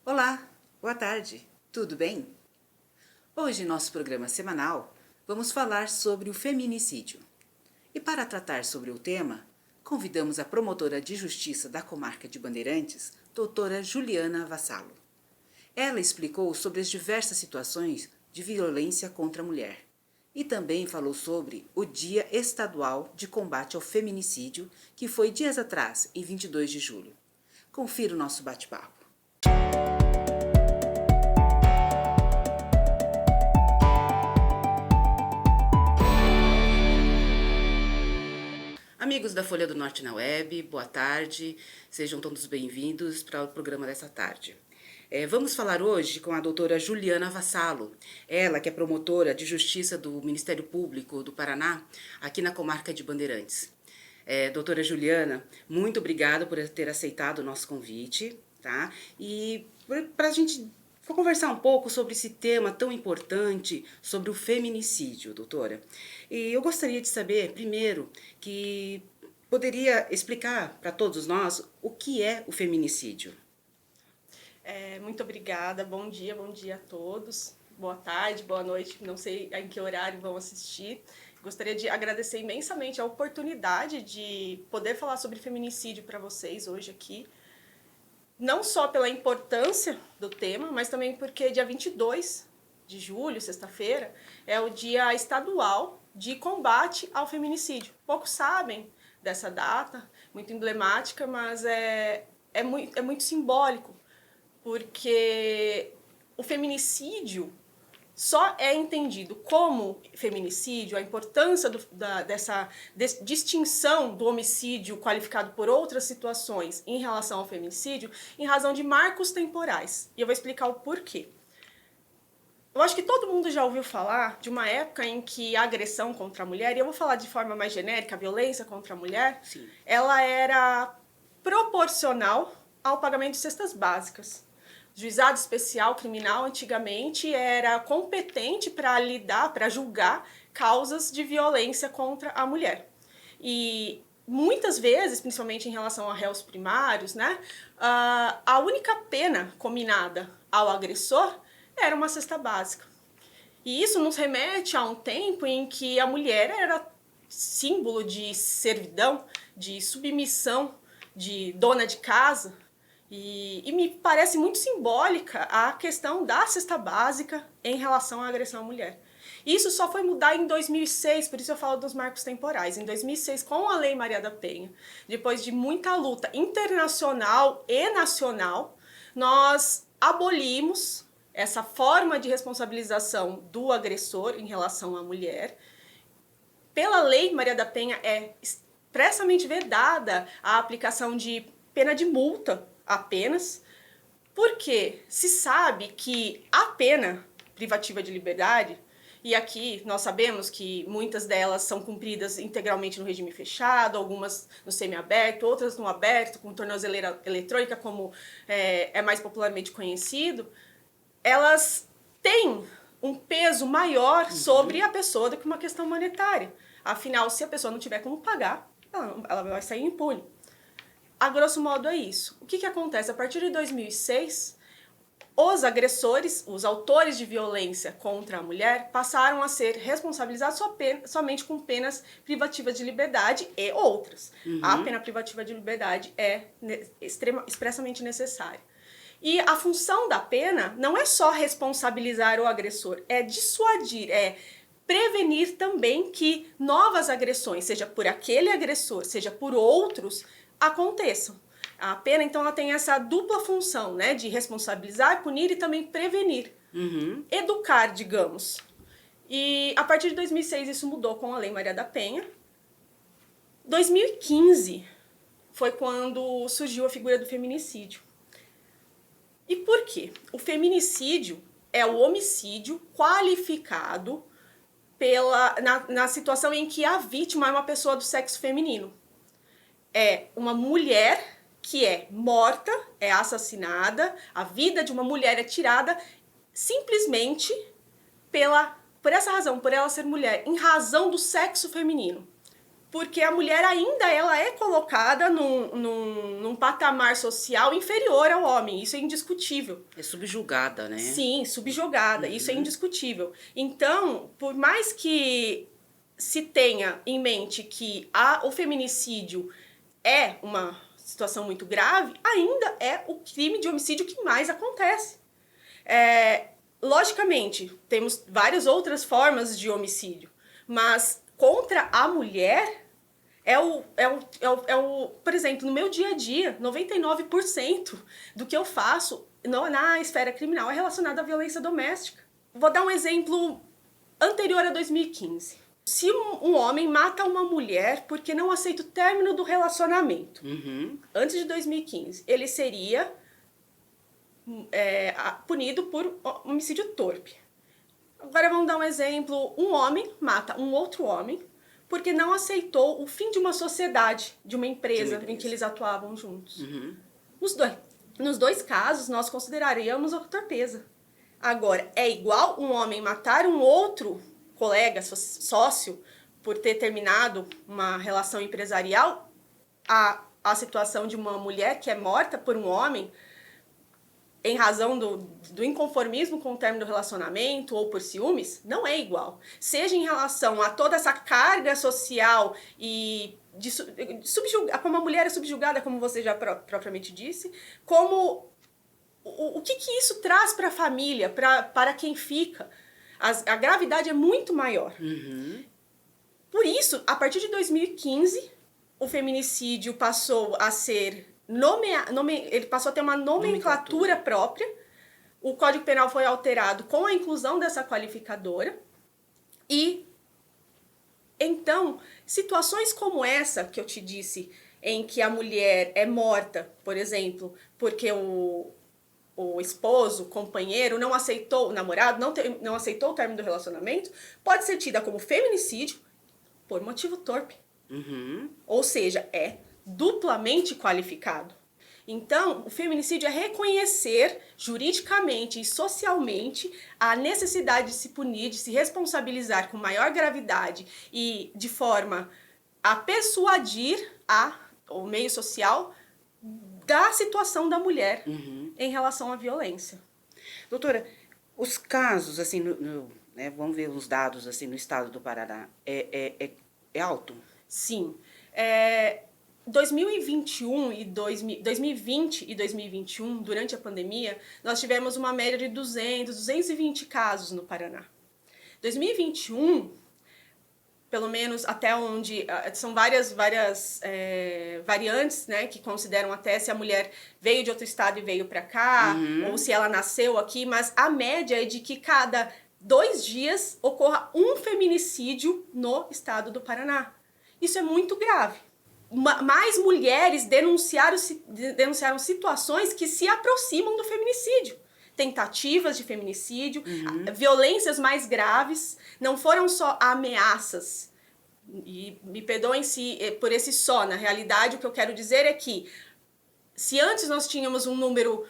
Olá, boa tarde, tudo bem? Hoje, em nosso programa semanal, vamos falar sobre o feminicídio. E para tratar sobre o tema, convidamos a promotora de justiça da comarca de Bandeirantes, doutora Juliana Vassalo. Ela explicou sobre as diversas situações de violência contra a mulher e também falou sobre o Dia Estadual de Combate ao Feminicídio, que foi dias atrás, em 22 de julho. Confira o nosso bate-papo. Amigos da Folha do Norte na Web, boa tarde, sejam todos bem-vindos para o programa dessa tarde. Vamos falar hoje com a doutora Juliana Vassalo, ela que é promotora de justiça do Ministério Público do Paraná, aqui na comarca de Bandeirantes. Doutora Juliana, muito obrigada por ter aceitado o nosso convite, tá? E para a gente conversar um pouco sobre esse tema tão importante, sobre o feminicídio, doutora. E eu gostaria de saber, primeiro, que poderia explicar para todos nós o que é o feminicídio. Muito obrigada, bom dia a todos. Boa tarde, boa noite, não sei em que horário vão assistir. Gostaria de agradecer imensamente a oportunidade de poder falar sobre feminicídio para vocês hoje aqui. Não só pela importância do tema, mas também porque dia 22 de julho, sexta-feira, é o Dia Estadual de Combate ao Feminicídio. Poucos sabem dessa data, muito emblemática, mas é muito simbólico, porque o feminicídio só é entendido como feminicídio, a importância dessa distinção do homicídio qualificado por outras situações em relação ao feminicídio, em razão de marcos temporais. E eu vou explicar o porquê. Eu acho que todo mundo já ouviu falar de uma época em que a agressão contra a mulher, e eu vou falar de forma mais genérica, a violência contra a mulher, Sim. ela era proporcional ao pagamento de cestas básicas. O juizado especial criminal antigamente era competente para lidar, para julgar causas de violência contra a mulher. E muitas vezes, principalmente em relação a réus primários, né, a única pena cominada ao agressor era uma cesta básica. E isso nos remete a um tempo em que a mulher era símbolo de servidão, de submissão, de dona de casa. E me parece muito simbólica a questão da cesta básica em relação à agressão à mulher. Isso só foi mudar em 2006, por isso eu falo dos marcos temporais. Em 2006, com a Lei Maria da Penha, depois de muita luta internacional e nacional, nós abolimos essa forma de responsabilização do agressor em relação à mulher. Pela Lei Maria da Penha é expressamente vedada a aplicação de pena de multa apenas, porque se sabe que a pena privativa de liberdade, e aqui nós sabemos que muitas delas são cumpridas integralmente no regime fechado, algumas no semiaberto, outras no aberto, com tornozeleira eletrônica, como é mais popularmente conhecido, elas têm um peso maior sobre a pessoa do que uma questão monetária. Afinal, se a pessoa não tiver como pagar, ela vai sair impune. A grosso modo é isso. O que acontece? A partir de 2006, os agressores, os autores de violência contra a mulher, passaram a ser responsabilizados somente com penas privativas de liberdade e outras. A pena privativa de liberdade é expressamente necessária. E a função da pena não é só responsabilizar o agressor, é dissuadir, é prevenir também que novas agressões, seja por aquele agressor, seja por outros, aconteçam. A pena, então, ela tem essa dupla função, né, de responsabilizar, punir e também prevenir. Educar, digamos. E a partir de 2006 isso mudou com a Lei Maria da Penha. 2015 foi quando surgiu a figura do feminicídio. E por quê? O feminicídio é o homicídio qualificado na situação em que a vítima é uma pessoa do sexo feminino. É uma mulher que é morta, é assassinada, a vida de uma mulher é tirada simplesmente por essa razão, por ela ser mulher, em razão do sexo feminino. porque a mulher ainda ela é colocada num patamar social inferior ao homem. Isso é indiscutível. É subjugada, né? Sim, subjugada. Isso é indiscutível. Então, por mais que se tenha em mente que o feminicídio é uma situação muito grave, ainda é o crime de homicídio que mais acontece. Logicamente, temos várias outras formas de homicídio, mas contra a mulher por exemplo, no meu dia a dia, 99% do que eu faço na esfera criminal é relacionado à violência doméstica. Vou dar um exemplo anterior a 2015. Se um homem mata uma mulher porque não aceita o término do relacionamento, antes de 2015, ele seria punido por homicídio torpe. Agora vamos dar um exemplo. Um homem mata um outro homem porque não aceitou o fim de uma sociedade, de uma empresa em que eles atuavam juntos. Nos dois casos, nós consideraríamos a torpeza. Agora, é igual um homem matar um outro colega, sócio, por ter terminado uma relação empresarial, a situação de uma mulher que é morta por um homem em razão do inconformismo com o término do relacionamento ou por ciúmes, não é igual. Seja em relação a toda essa carga social e como a mulher é subjugada, como você já propriamente disse, como o que isso traz para a família, para quem fica. A gravidade é muito maior. Por isso, a partir de 2015, o feminicídio passou a ser ele passou a ter uma nomenclatura própria. O Código Penal foi alterado com a inclusão dessa qualificadora. E, então, situações como essa que eu te disse, em que a mulher é morta, por exemplo, porque o esposo, o companheiro, não aceitou, o namorado não aceitou o término do relacionamento, pode ser tida como feminicídio por motivo torpe. Ou seja, é duplamente qualificado. Então, o feminicídio é reconhecer juridicamente e socialmente a necessidade de se punir, de se responsabilizar com maior gravidade e de forma a persuadir o meio social da situação da mulher em relação à violência. Doutora, os casos, assim, vamos ver os dados assim, no estado do Paraná, é alto? Sim. 2021 e 2020 e 2021, durante a pandemia, nós tivemos uma média de 220 casos no Paraná. 2021, pelo menos até onde são várias variantes, né, que consideram até se a mulher veio de outro estado e veio para cá, ou se ela nasceu aqui, mas a média é de que cada 2 dias ocorra um feminicídio no estado do Paraná. Isso é muito grave. Mais mulheres denunciaram situações que se aproximam do feminicídio. Tentativas de feminicídio, violências mais graves, não foram só ameaças. E me perdoem por esse só, na realidade o que eu quero dizer é que se antes nós tínhamos um número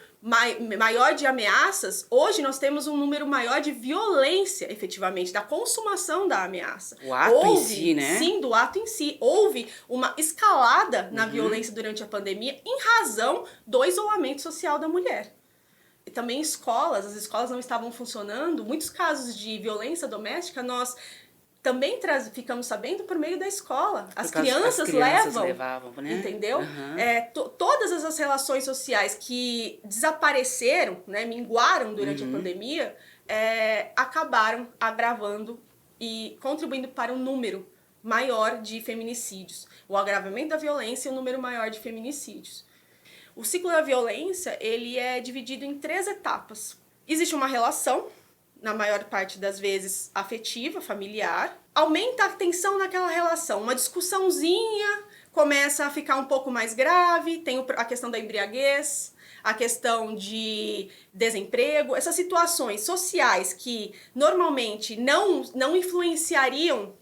maior de ameaças, hoje nós temos um número maior de violência, efetivamente, da consumação da ameaça. O ato em si, né? Sim, do ato em si. Houve uma escalada na violência durante a pandemia em razão do isolamento social da mulher. E também as escolas não estavam funcionando. Muitos casos de violência doméstica nós também ficamos sabendo por meio da escola. As crianças levavam, né? Entendeu? Todas as relações sociais que desapareceram, né, minguaram durante a pandemia, acabaram agravando e contribuindo para um número maior de feminicídios. O agravamento da violência e um número maior de feminicídios. O ciclo da violência, ele é dividido em 3 etapas. Existe uma relação, na maior parte das vezes afetiva, familiar. Aumenta a tensão naquela relação. Uma discussãozinha começa a ficar um pouco mais grave, tem a questão da embriaguez, a questão de desemprego, essas situações sociais que normalmente não influenciariam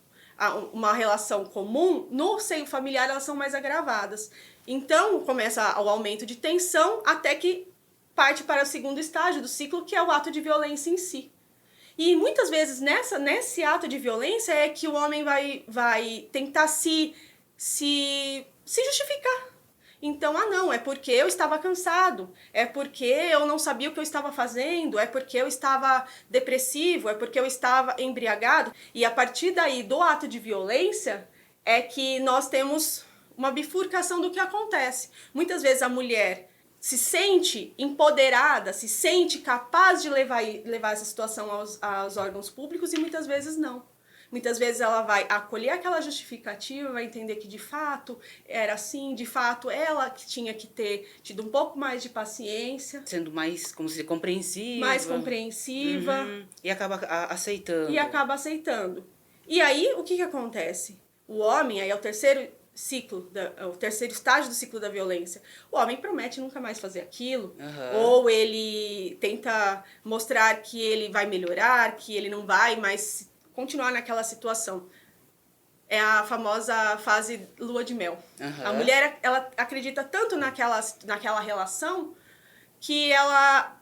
uma relação comum, no seio familiar elas são mais agravadas. Então começa o aumento de tensão até que parte para o segundo estágio do ciclo, que é o ato de violência em si. E muitas vezes nesse ato de violência é que o homem vai tentar se se justificar. Então, não, é porque eu estava cansado, é porque eu não sabia o que eu estava fazendo, é porque eu estava depressivo, é porque eu estava embriagado. E a partir daí, do ato de violência, é que nós temos uma bifurcação do que acontece. Muitas vezes a mulher se sente empoderada, se sente capaz de levar essa situação aos órgãos públicos e muitas vezes não. Muitas vezes ela vai acolher aquela justificativa, vai entender que de fato era assim, de fato ela que tinha que ter tido um pouco mais de paciência. Sendo mais, como se diz, compreensiva. Mais compreensiva. E acaba aceitando. E acaba aceitando. E aí, o que acontece? O homem, aí é o terceiro estágio do ciclo da violência. O homem promete nunca mais fazer aquilo, ou ele tenta mostrar que ele vai melhorar, que ele não vai mais continuar naquela situação. É a famosa fase lua de mel. A mulher, ela acredita tanto naquela relação que ela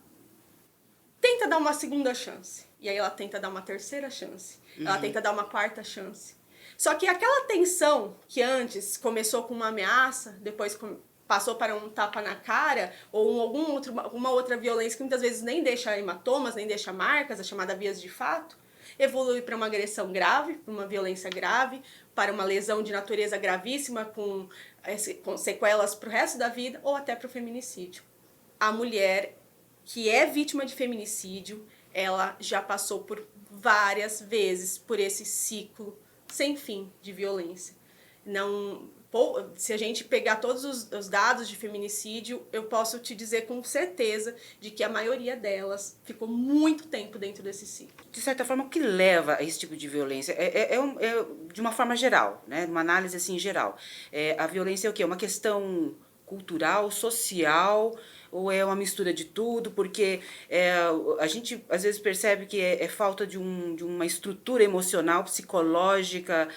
tenta dar uma segunda chance. E aí ela tenta dar uma terceira chance. Ela tenta dar uma quarta chance. Só que aquela tensão que antes começou com uma ameaça, depois passou para um tapa na cara, ou alguma outra violência que muitas vezes nem deixa hematomas, nem deixa marcas, a chamada vias de fato, evolui para uma agressão grave, para uma violência grave, para uma lesão de natureza gravíssima com sequelas para o resto da vida, ou até para o feminicídio. A mulher que é vítima de feminicídio, ela já passou por várias vezes por esse ciclo sem fim de violência. Se a gente pegar todos os dados de feminicídio, eu posso te dizer com certeza de que a maioria delas ficou muito tempo dentro desse ciclo. De certa forma, o que leva a esse tipo de violência é de uma forma geral, né? Uma análise assim geral. A violência é o quê? Uma questão cultural, social, ou é uma mistura de tudo? Porque a gente às vezes percebe que é falta de uma estrutura emocional, psicológica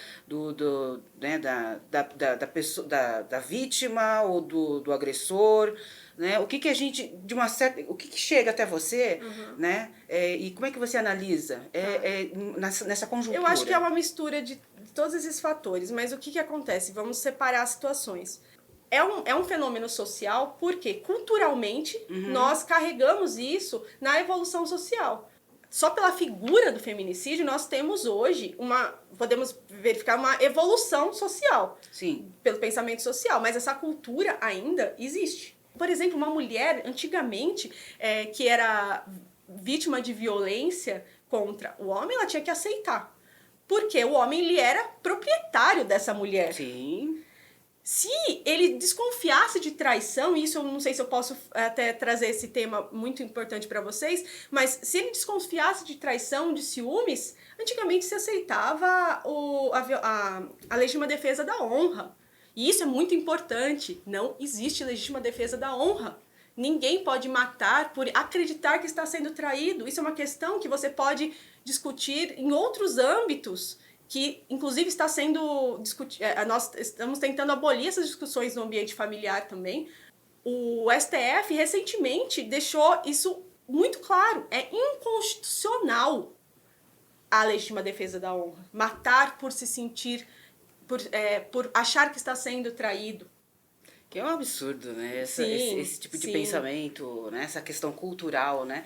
né, da pessoa, da vítima ou do agressor, né? O que a gente, o que chega até você, né? E como é que você analisa nessa conjuntura? Eu acho que é uma mistura de todos esses fatores, mas o que acontece? Vamos separar as situações. É um fenômeno social porque, culturalmente, nós carregamos isso na evolução social. Só pela figura do feminicídio, nós temos hoje podemos verificar uma evolução social. Sim. Pelo pensamento social, mas essa cultura ainda existe. Por exemplo, uma mulher, antigamente, que era vítima de violência contra o homem, ela tinha que aceitar. Porque o homem, ele era proprietário dessa mulher. Sim. Se ele desconfiasse de traição, e isso eu não sei se eu posso até trazer esse tema muito importante para vocês, mas se ele desconfiasse de traição, de ciúmes, antigamente se aceitava a legítima defesa da honra. E isso é muito importante. Não existe legítima defesa da honra. Ninguém pode matar por acreditar que está sendo traído. Isso é uma questão que você pode discutir em outros âmbitos, que inclusive está sendo discutido. Nós estamos tentando abolir essas discussões no ambiente familiar também. O STF recentemente deixou isso muito claro. É inconstitucional a legítima defesa da honra. Matar por se sentir, por achar que está sendo traído. Que é um absurdo, né? Esse tipo de pensamento, né? Essa questão cultural, né?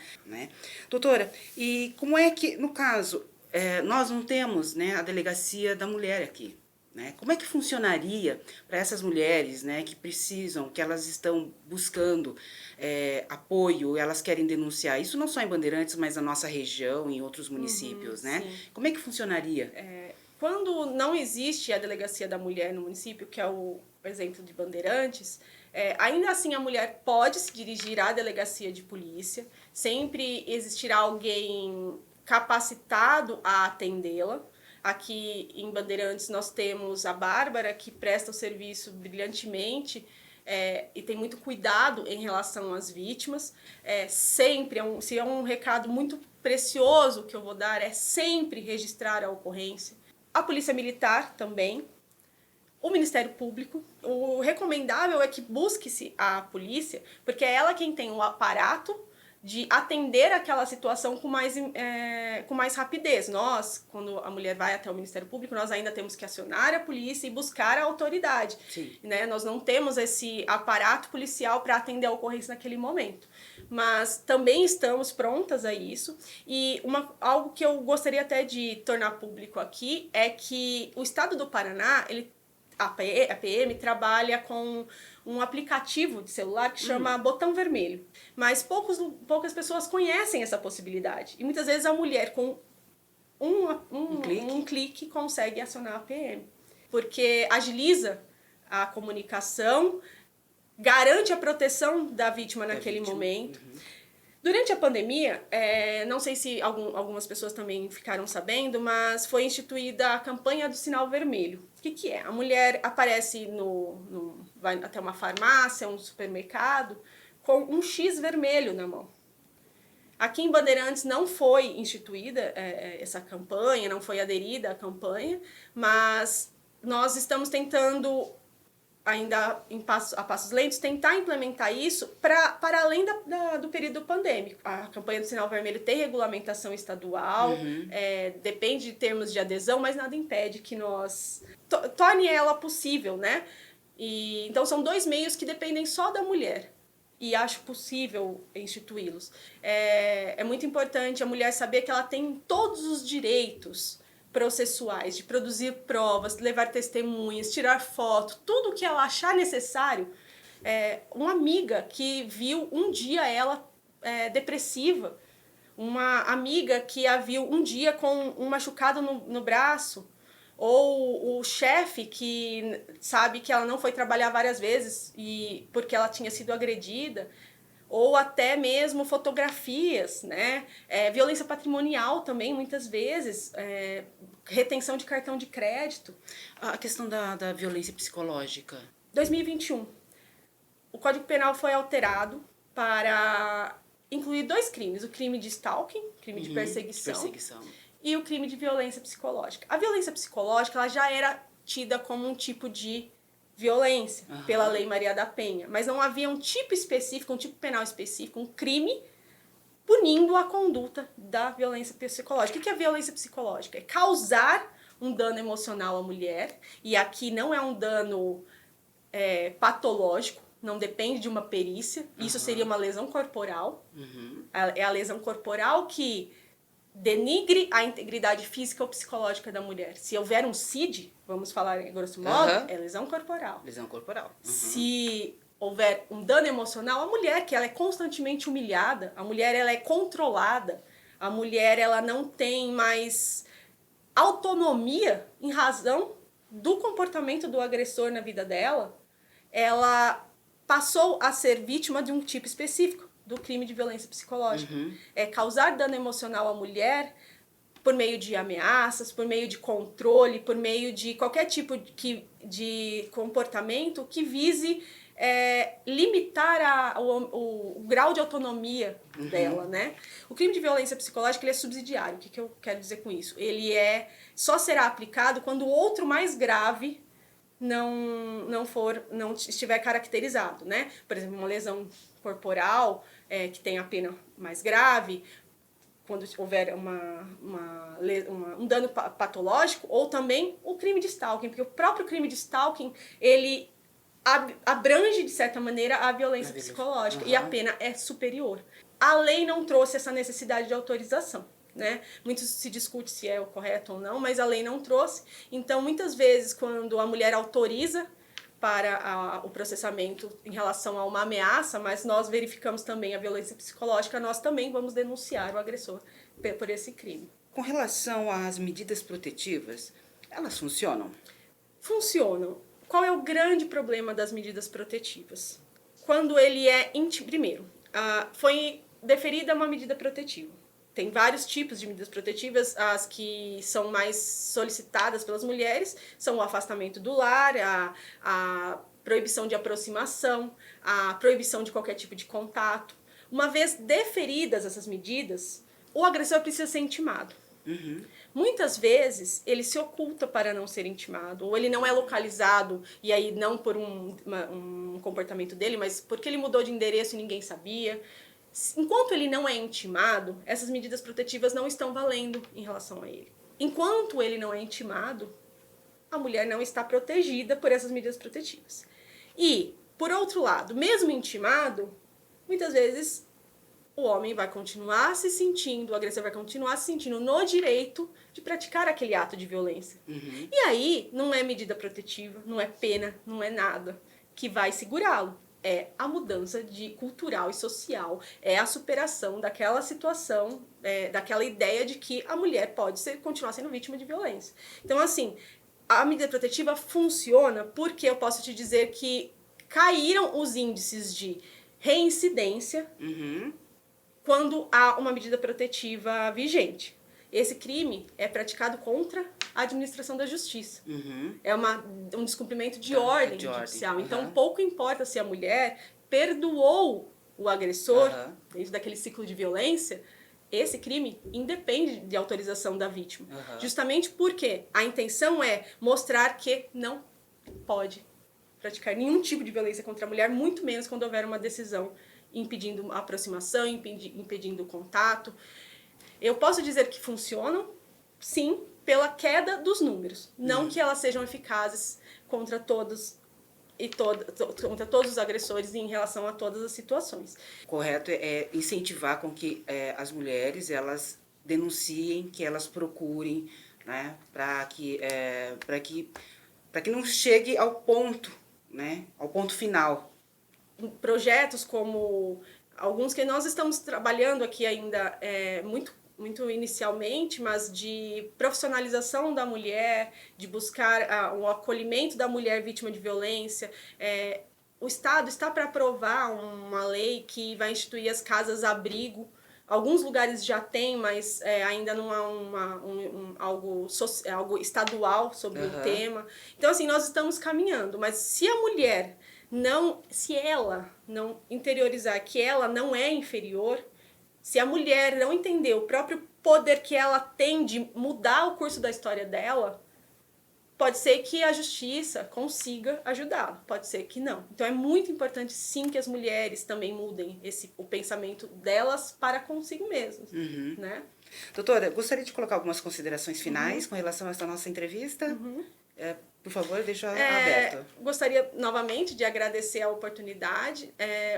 Doutora, e como é que, no caso, nós não temos, né, a delegacia da mulher aqui, né? Como é que funcionaria para essas mulheres, né, que precisam, que elas estão buscando apoio, elas querem denunciar, isso não só em Bandeirantes, mas na nossa região, em outros municípios, né? Sim. Como é que funcionaria? Quando não existe a delegacia da mulher no município, que é o exemplo de Bandeirantes, ainda assim a mulher pode se dirigir à delegacia de polícia, sempre existirá alguém capacitado a atendê-la. Aqui em Bandeirantes nós temos a Bárbara, que presta o serviço brilhantemente e tem muito cuidado em relação às vítimas. Sempre, se é um recado muito precioso que eu vou dar, é sempre registrar a ocorrência. A Polícia Militar também, o Ministério Público. O recomendável é que busque-se a polícia, porque é ela quem tem o aparato de atender aquela situação com mais rapidez. Nós, quando a mulher vai até o Ministério Público, nós ainda temos que acionar a polícia e buscar a autoridade. Né? Nós não temos esse aparato policial para atender a ocorrência naquele momento. Mas também estamos prontas a isso. E algo que eu gostaria até de tornar público aqui é que o Estado do Paraná, a PM trabalha com um aplicativo de celular que chama Botão Vermelho. Mas poucas pessoas conhecem essa possibilidade. E muitas vezes a mulher, com um clique, consegue acionar a PM. Porque agiliza a comunicação, garante a proteção da vítima naquele momento. Durante a pandemia, não sei se algumas pessoas também ficaram sabendo, mas foi instituída a campanha do sinal vermelho. O que é? A mulher aparece vai até uma farmácia, um supermercado, com um X vermelho na mão. Aqui em Bandeirantes não foi instituída essa campanha, não foi aderida à campanha, mas nós estamos tentando, ainda a passos lentos, tentar implementar isso para além do período pandêmico. A campanha do Sinal Vermelho tem regulamentação estadual, depende de termos de adesão, mas nada impede que nós torne ela possível, né? Então são 2 meios que dependem só da mulher. E acho possível instituí-los. É muito importante a mulher saber que ela tem todos os direitos processuais, de produzir provas, levar testemunhas, tirar foto, tudo que ela achar necessário. Uma amiga que viu um dia ela depressiva, uma amiga que a viu um dia com um machucado no braço, ou o chefe que sabe que ela não foi trabalhar várias vezes porque ela tinha sido agredida, ou até mesmo fotografias, né? Violência patrimonial também, muitas vezes, retenção de cartão de crédito. A questão da violência psicológica. 2021, o Código Penal foi alterado para incluir 2 crimes, o crime de stalking, crime de perseguição, e o crime de violência psicológica. A violência psicológica ela já era tida como um tipo de violência pela Lei Maria da Penha, mas não havia um tipo específico, um tipo penal específico, um crime punindo a conduta da violência psicológica. O que é violência psicológica? É causar um dano emocional à mulher, e aqui não é um dano patológico, não depende de uma perícia, isso seria uma lesão corporal. É a lesão corporal que denigre a integridade física ou psicológica da mulher. Se houver um CID, vamos falar em grosso modo, é lesão corporal. Lesão corporal. Se houver um dano emocional, a mulher, que ela é constantemente humilhada, a mulher ela é controlada, a mulher ela não tem mais autonomia em razão do comportamento do agressor na vida dela, ela passou a ser vítima de um tipo específico do crime de violência psicológica. É causar dano emocional à mulher por meio de ameaças, por meio de controle, por meio de qualquer tipo de comportamento que vise limitar o grau de autonomia dela, né? O crime de violência psicológica ele é subsidiário. O que eu quero dizer com isso? Ele só será aplicado quando o outro mais grave não estiver caracterizado, né? Por exemplo, uma lesão corporal que tem a pena mais grave, quando houver um dano patológico, ou também o crime de stalking, porque o próprio crime de stalking, ele abrange, de certa maneira, a violência psicológica, e a pena é superior. A lei não trouxe essa necessidade de autorização, né? Muito se discute se é o correto ou não, mas a lei não trouxe. Então, muitas vezes, quando a mulher autoriza para o processamento em relação a uma ameaça, mas nós verificamos também a violência psicológica, nós também vamos denunciar o agressor por esse crime. Com relação às medidas protetivas, elas funcionam? Funcionam. Qual é o grande problema das medidas protetivas? Quando ele primeiro, foi deferida uma medida protetiva. Tem vários tipos de medidas protetivas, as que são mais solicitadas pelas mulheres são o afastamento do lar, a proibição de aproximação, a proibição de qualquer tipo de contato. Uma vez deferidas essas medidas, o agressor precisa ser intimado. Muitas vezes ele se oculta para não ser intimado, ou ele não é localizado, e aí não por um comportamento dele, mas porque ele mudou de endereço e ninguém sabia. Enquanto ele não é intimado, essas medidas protetivas não estão valendo em relação a ele. Enquanto ele não é intimado, a mulher não está protegida por essas medidas protetivas. E, por outro lado, mesmo intimado, muitas vezes o homem vai continuar se sentindo, o agressor vai continuar se sentindo no direito de praticar aquele ato de violência. Uhum. E aí, não é medida protetiva, não é pena, não é nada que vai segurá-lo. É a mudança cultural e social, é a superação daquela situação, daquela ideia de que a mulher pode continuar sendo vítima de violência. Então, assim, a medida protetiva funciona porque eu posso te dizer que caíram os índices de reincidência quando há uma medida protetiva vigente. Esse crime é praticado contra a administração da justiça. É um descumprimento de ordem judicial. Então, pouco importa se a mulher perdoou o agressor dentro daquele ciclo de violência, esse crime independe de autorização da vítima. Justamente porque a intenção é mostrar que não pode praticar nenhum tipo de violência contra a mulher, muito menos quando houver uma decisão impedindo a aproximação, impedindo o contato. Eu posso dizer que funcionam, sim, pela queda dos números. Não que elas sejam eficazes contra todos contra todos os agressores em relação a todas as situações. Correto é incentivar com que as mulheres elas denunciem, que elas procurem, né, para que não chegue ao ponto, né, ao ponto final. Projetos como alguns que nós estamos trabalhando aqui ainda muito inicialmente, mas de profissionalização da mulher, de buscar o acolhimento da mulher vítima de violência. O Estado está para aprovar uma lei que vai instituir as casas-abrigo. Alguns lugares já tem, mas ainda não há algo estadual sobre o tema. Então, assim, nós estamos caminhando, mas se a mulher se ela não interiorizar que ela não é inferior, se a mulher não entender o próprio poder que ela tem de mudar o curso da história dela, pode ser que a justiça consiga ajudá-la, pode ser que não. Então é muito importante sim que as mulheres também mudem o pensamento delas para consigo mesmas, né? Doutora, gostaria de colocar algumas considerações finais com relação a essa nossa entrevista. Por favor, deixa aberto. Gostaria novamente de agradecer a oportunidade.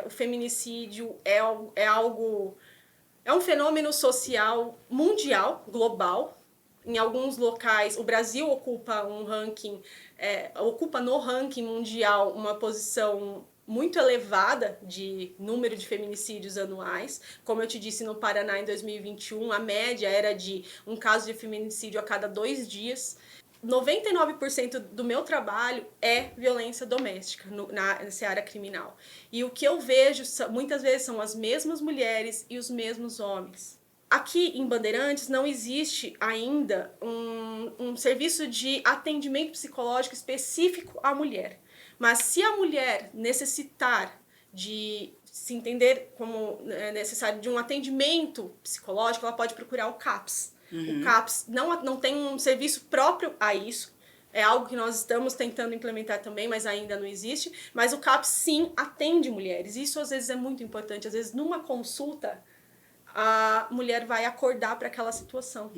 O feminicídio é um fenômeno social mundial, global. Em alguns locais, o Brasil ocupa no ranking mundial uma posição muito elevada de número de feminicídios anuais. Como eu te disse, no Paraná, em 2021, a média era de um caso de feminicídio a cada 2 dias. 99% do meu trabalho é violência doméstica na seara criminal. E o que eu vejo muitas vezes são as mesmas mulheres e os mesmos homens. Aqui em Bandeirantes não existe ainda um serviço de atendimento psicológico específico à mulher. Mas se a mulher necessitar de se entender como necessário de um atendimento psicológico, ela pode procurar o CAPS. O CAPS não tem um serviço próprio a isso. É algo que nós estamos tentando implementar também, mas ainda não existe. Mas o CAPS, sim, atende mulheres. Isso, às vezes, é muito importante. Às vezes, numa consulta, a mulher vai acordar para aquela situação.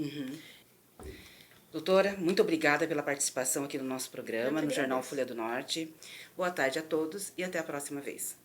Doutora, muito obrigada pela participação aqui no nosso programa, no Jornal Folha do Norte. Boa tarde a todos e até a próxima vez.